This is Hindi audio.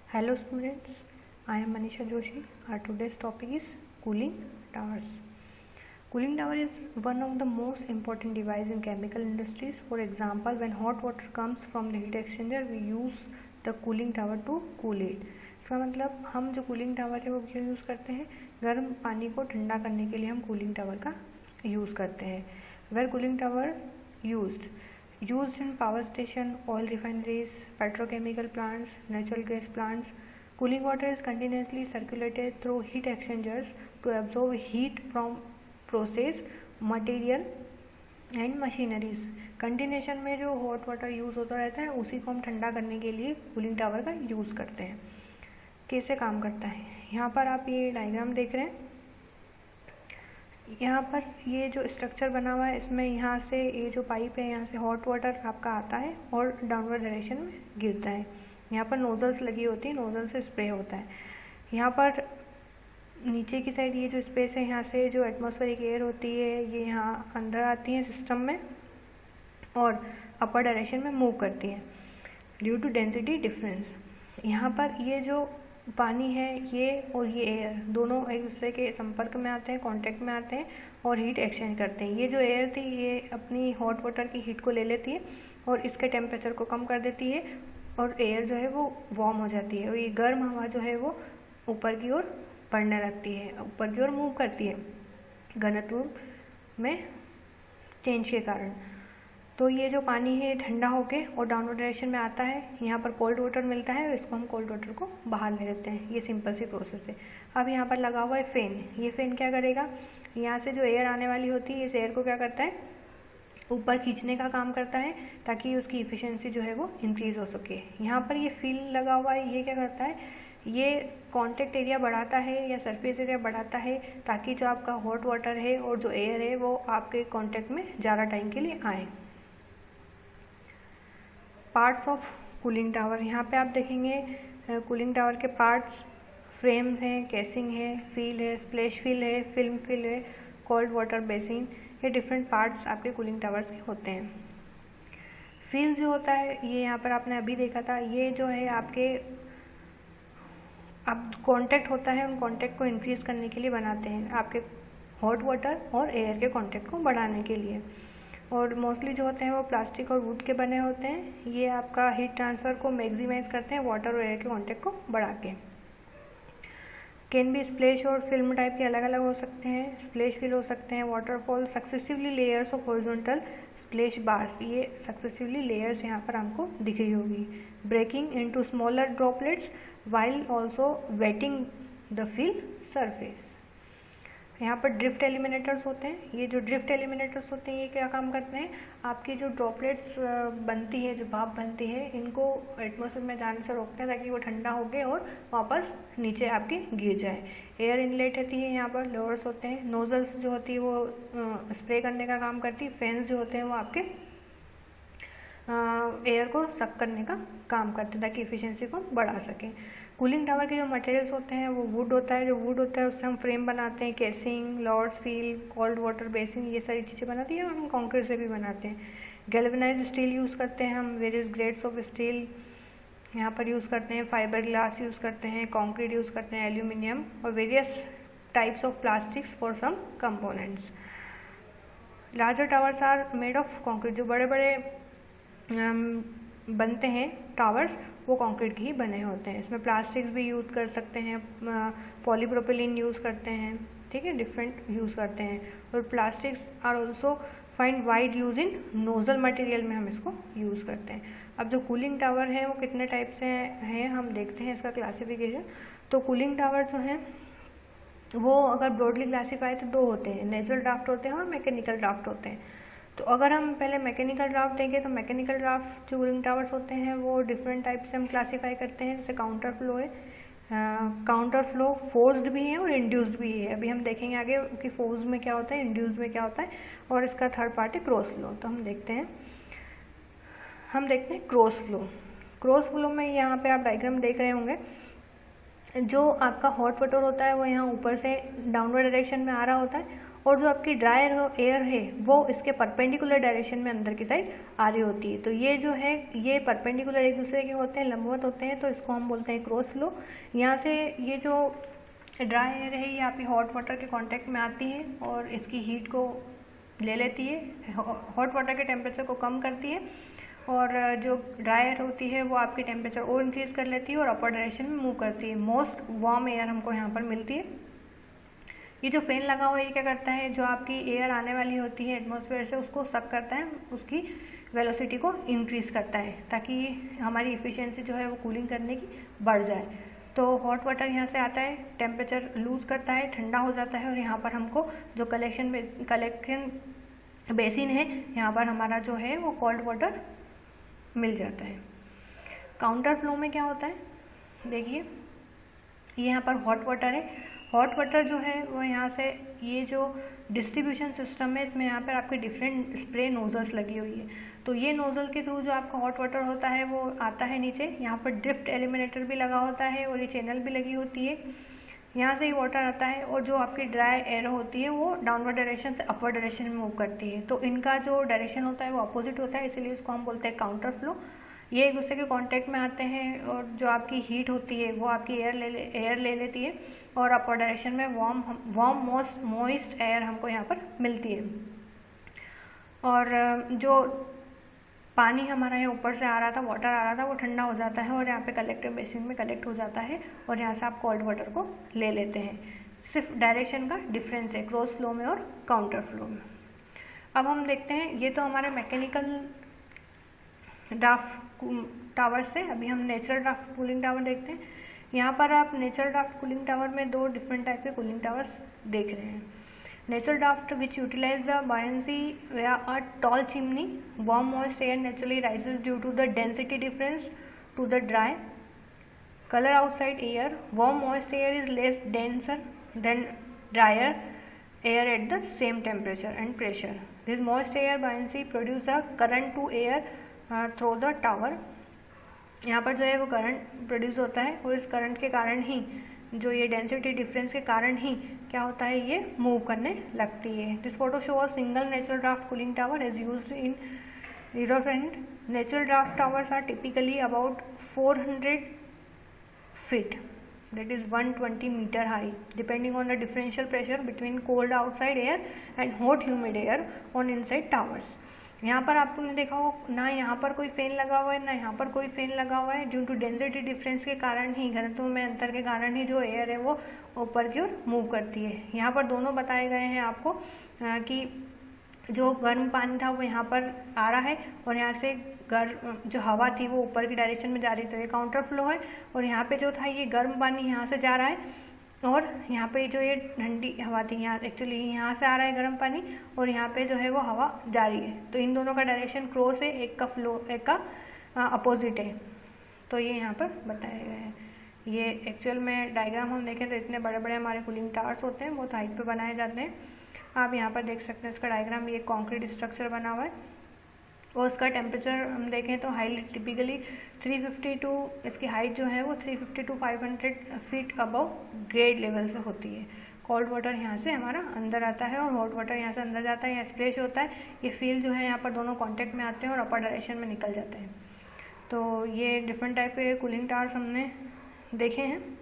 Hello students, I am Manisha Joshi. Our today's topic is cooling towers. Cooling tower is one of the most important device in chemical industries. For example, when hot water comes from the heat exchanger, we use the cooling tower to cool it. इसका मतलब हम जो कूलिंग टावर है वो क्यों यूज़ करते हैं? गर्म पानी को ठंडा करने के लिए हम कूलिंग टावर का यूज़ करते हैं. Where cooling tower used in power station, oil refineries, petrochemical plants, natural gas plants. Cooling water is continuously circulated through heat exchangers to absorb heat from process material and machineries. Continuation में जो हॉट वाटर यूज़ होता रहता है उसी को हम ठंडा करने के लिए कूलिंग टावर का यूज़ करते हैं. कैसे काम करता है? यहाँ पर आप ये डायग्राम देख रहे हैं. यहाँ पर ये जो स्ट्रक्चर बना हुआ है इसमें यहाँ से ये जो पाइप है यहाँ से हॉट वाटर आपका आता है और डाउनवर्ड डायरेक्शन में गिरता है. यहाँ पर नोजल्स लगी होती है, नोजल से स्प्रे होता है. यहाँ पर नीचे की साइड ये जो स्पेस है यहाँ से जो एटमॉस्फेरिक एयर होती है ये यहाँ अंदर आती है सिस्टम में और अपर डायरेक्शन में मूव करती है ड्यू टू डेंसिटी डिफरेंस. यहाँ पर ये जो पानी है ये और ये एयर दोनों एक दूसरे के संपर्क में आते हैं, कांटेक्ट में आते हैं और हीट एक्सचेंज करते हैं. ये जो एयर थी ये अपनी हॉट वाटर की हीट को ले लेती है और इसके टेम्परेचर को कम कर देती है और एयर जो है वो वार्म हो जाती है और ये गर्म हवा जो है वो ऊपर की ओर बढ़ने लगती है, ऊपर की ओर मूव करती है घनत्व में चेंज के कारण. तो ये जो पानी है ठंडा होके और डाउनवर्ड डायरेक्शन में आता है, यहाँ पर कोल्ड वाटर मिलता है और इसको हम कोल्ड वाटर को बाहर ले लेते हैं. ये सिंपल सी प्रोसेस है. अब यहाँ पर लगा हुआ है फैन. ये फैन क्या करेगा? यहाँ से जो एयर आने वाली होती है इस एयर को क्या करता है? ऊपर खींचने का काम करता है ताकि उसकी इफिशियंसी जो है वो इंक्रीज़ हो सके. यहाँ पर ये फील लगा हुआ है, ये क्या करता है? ये कॉन्टेक्ट एरिया बढ़ाता है या सरफेस एरिया बढ़ाता है ताकि जो आपका हॉट वाटर है और जो एयर है वो आपके कॉन्टेक्ट में ज़्यादा टाइम के लिए आए. Parts of cooling tower. यहाँ पे आप देखेंगे कूलिंग टावर के पार्ट्स फ्रेम्स हैं, केसिंग है, फील है, स्प्लैश फील है, फिल्म फील है, कोल्ड वाटर बेसिन. ये डिफरेंट पार्ट्स आपके कूलिंग टावर्स के होते हैं. फील जो होता है ये यहाँ पर आपने अभी देखा था, ये जो है आपके आप कॉन्टेक्ट होता है उन कॉन्टेक्ट को इंक्रीज करने के लिए बनाते हैं आपके हॉट वाटर और एयर के कॉन्टेक्ट को बढ़ाने के लिए. और मोस्टली जो होते हैं वो प्लास्टिक और वुड के बने होते हैं. ये आपका हीट ट्रांसफ़र को मैक्सिमाइज करते हैं वाटर और एयर के कॉन्टेक्ट को बढ़ा के. कैन भी स्प्लैश और फिल्म टाइप के अलग अलग हो सकते हैं. स्प्लैश फील हो सकते हैं, waterfall, successively layers of horizontal splash bars. ये सक्सेसिवली लेयर्स यहाँ पर हमको दिख रही होगी. Breaking into smaller droplets while also wetting the fill surface. यहाँ पर ड्रिफ्ट एलिमिनेटर्स होते हैं. ये जो ड्रिफ्ट एलिमिनेटर्स होते हैं ये क्या काम करते हैं? आपकी जो ड्रॉपलेट्स बनती है, जो भाप बनती है, इनको एटमॉस्फेयर में जाने से रोकते हैं ताकि वो ठंडा होके और वापस नीचे आपकी गिर जाए. एयर इनलेट होती है, यहाँ पर लोअर्स होते हैं. नोजल्स जो होती है वो स्प्रे करने का काम करती है. फैंस जो होते हैं वो आपके एयर को सक करने का काम करते हैं ताकि इफिशियंसी को बढ़ा सकें. कूलिंग टावर के जो मटेरियल्स होते हैं वो वुड होता है. जो वुड होता है उससे हम फ्रेम बनाते हैं, केसिंग, लॉर्ड्स, फील, कोल्ड वाटर बेसिन, ये सारी चीज़ें बनाती हैं और हम कंक्रीट से भी बनाते हैं. गैल्वेनाइज्ड स्टील यूज़ करते हैं हम, वेरियस ग्रेड्स ऑफ स्टील यहाँ पर यूज़ करते हैं. फाइबर ग्लास यूज़ करते हैं, कंक्रीट यूज़ करते हैं, एल्यूमिनियम और various types of plastics for some components. Larger towers are made of concrete. जो बड़े बड़े बनते हैं टावर्स वो कंक्रीट के ही बने होते हैं. इसमें प्लास्टिक्स भी यूज़ कर सकते हैं, पॉलीप्रोपिलीन यूज़ करते हैं, ठीक है, डिफरेंट यूज़ करते हैं. और plastics are also find wide use in nozzle material में हम इसको यूज़ करते हैं. अब जो कूलिंग टावर है वो कितने टाइप से हैं हम देखते हैं इसका क्लासिफिकेशन. तो कूलिंग टावर जो हैं वो अगर ब्रॉडली क्लासीफाई तो दो होते हैं, नेचुरल ड्राफ्ट होते हैं और मैकेनिकल ड्राफ्ट होते हैं. तो अगर हम पहले मैकेनिकल ड्राफ्ट देंगे तो मैकेनिकल ड्राफ्ट जो कूलिंग टावर्स होते हैं वो डिफरेंट टाइप से हम क्लासीफाई करते हैं. जैसे काउंटर फ्लो है, काउंटर फ्लो फोर्स्ड भी है और इंड्यूस्ड भी है. अभी हम देखेंगे आगे कि फोर्स में क्या होता है, इंड्यूस्ड में क्या होता है. और इसका थर्ड पार्ट है क्रॉस फ्लो. तो हम देखते हैं क्रॉस फ्लो. क्रॉस फ्लो में यहाँ पे आप डायग्राम देख रहे होंगे. जो आपका हॉट वाटर होता है वो यहाँ ऊपर से डाउनवर्ड डायरेक्शन में आ रहा होता है और जो आपकी ड्राई एयर है वो इसके परपेंडिकुलर डायरेक्शन में अंदर की साइड आ रही होती है। तो ये जो है ये परपेंडिकुलर एक दूसरे के होते हैं, लंबवत होते हैं, तो इसको हम बोलते हैं क्रॉस फ्लो। यहाँ से ये जो ड्राई एयर है ये आपकी हॉट वाटर के कांटेक्ट में आती है और इसकी हीट को ले लेती है, हॉट वाटर के टेम्परेचर को कम करती है, और जो ड्राई एयर होती है वो आपकी टेम्परेचर और इंक्रीज़ कर लेती है और अपर डायरेक्शन में मूव करती है। मोस्ट वार्म एयर हमको यहाँ पर मिलती है। ये जो फैन लगा हुआ है ये क्या करता है, जो आपकी एयर आने वाली होती है एटमॉस्फेयर से उसको सक करता है, उसकी वेलोसिटी को इंक्रीज़ करता है ताकि हमारी इफ़िशियंसी जो है वो कूलिंग करने की बढ़ जाए। तो हॉट वाटर यहाँ से आता है, टेम्परेचर लूज़ करता है, ठंडा हो जाता है, और यहाँ पर हमको जो कलेक्शन बेसिन है यहाँ पर हमारा जो है वो कोल्ड वाटर मिल जाता है। काउंटर फ्लो में क्या होता है, देखिए ये यहाँ पर हॉट वाटर है। हॉट वाटर जो है वो यहाँ से ये जो डिस्ट्रीब्यूशन सिस्टम है इसमें यहाँ पर आपके डिफरेंट स्प्रे नोजल्स लगी हुई है। तो ये नोज़ल के थ्रू जो आपका हॉट वाटर होता है वो आता है नीचे, यहाँ पर ड्रिफ्ट एलिमिनेटर भी लगा होता है और ये चैनल भी लगी होती है, यहाँ से ही वाटर आता है, और जो आपकी ड्राई एयर होती है वो डाउनवर्ड डायरेक्शन से अपर डायरेक्शन में मूव करती है। तो इनका जो डायरेक्शन होता है वो अपोजिट होता है, इसीलिए इसको हम बोलते हैं काउंटर फ्लो। ये एक दूसरे के कांटेक्ट में आते हैं और जो आपकी हीट होती है वो आपकी एयर ले लेती है और अपर डायरेक्शन में वार्म मॉइस्ट एयर हमको यहाँ पर मिलती है। और जो पानी हमारा यहाँ ऊपर से आ रहा था, वाटर आ रहा था, वो ठंडा हो जाता है और यहाँ पे कलेक्टर बेसिन में कलेक्ट हो जाता है और यहाँ से आप कोल्ड वाटर को ले लेते हैं। सिर्फ डायरेक्शन का डिफरेंस है क्रॉस फ्लो में और काउंटर फ्लो में। अब हम देखते हैं, ये तो हमारे मैकेनिकल ड्राफ्ट टावर से, अभी हम नेचुरल ड्राफ्ट कूलिंग टावर देखते हैं। यहाँ पर आप नेचुरल ड्राफ्ट कूलिंग टावर में दो डिफरेंट टाइप के कूलिंग टावर्स देख रहे हैं। Natural draft, which utilize the buoyancy via a tall chimney, warm moist air naturally rises due to the density difference to the dry. Color outside air, warm moist air is less denser than drier air at the same temperature and pressure. This moist air buoyancy produce a current to air through the tower. यहाँ पर जो है वो करंट प्रोड्यूस होता है और इस करंट के कारण ही जो ये डेंसिटी डिफरेंस के कारण ही क्या होता है, ये मूव करने लगती है। This photo show a single natural draught cooling tower is used in Europe. Natural draught towers are typically about 400 feet, that is 120 meter high, depending on the differential pressure between cold outside air and hot humid air on inside towers. यहाँ पर आपको देखा हो ना, यहाँ पर कोई फैन लगा हुआ है ना यहाँ पर कोई फैन लगा हुआ है। ड्यू टू डेंसिटी डिफरेंस के कारण ही, घनत्व में अंतर के कारण ही जो एयर है वो ऊपर की ओर मूव करती है। यहाँ पर दोनों बताए गए हैं आपको कि जो गर्म पानी था वो यहाँ पर आ रहा है और यहाँ से जो हवा थी वो ऊपर की डायरेक्शन में जा रही थी, ये काउंटर फ्लो है। और यहाँ पे जो था ये गर्म पानी यहाँ से जा रहा है और यहाँ पे जो ये ठंडी हवा थी यहाँ एक्चुअली यहाँ से आ रहा है गर्म पानी और यहाँ पे जो है वो हवा जा रही है। तो इन दोनों का डायरेक्शन क्रॉस है, एक का फ्लो एक का अपोजिट है। तो ये यहाँ पर बताया गया है। ये एक्चुअल में डायग्राम हम देखें तो इतने बड़े बड़े हमारे कूलिंग टावर्स होते हैं, बहुत हाइट पे बनाए जाते हैं। आप यहाँ पर देख सकते हैं इसका डायग्राम, ये कॉन्क्रीट स्ट्रक्चर बना हुआ है और उसका टेम्परेचर हम देखें तो हाइट टिपिकली 350 टू, इसकी हाइट जो है वो 350 to 500 feet above grade level से होती है। कोल्ड वाटर यहाँ से हमारा अंदर आता है और हॉट वाटर यहाँ से अंदर जाता है, यहाँ स्प्लैश होता है। ये फील जो है यहाँ पर दोनों कांटेक्ट में आते हैं और अपर डायरेक्शन में निकल जाते हैं। तो ये डिफरेंट टाइप के कूलिंग टावर्स हमने देखे हैं।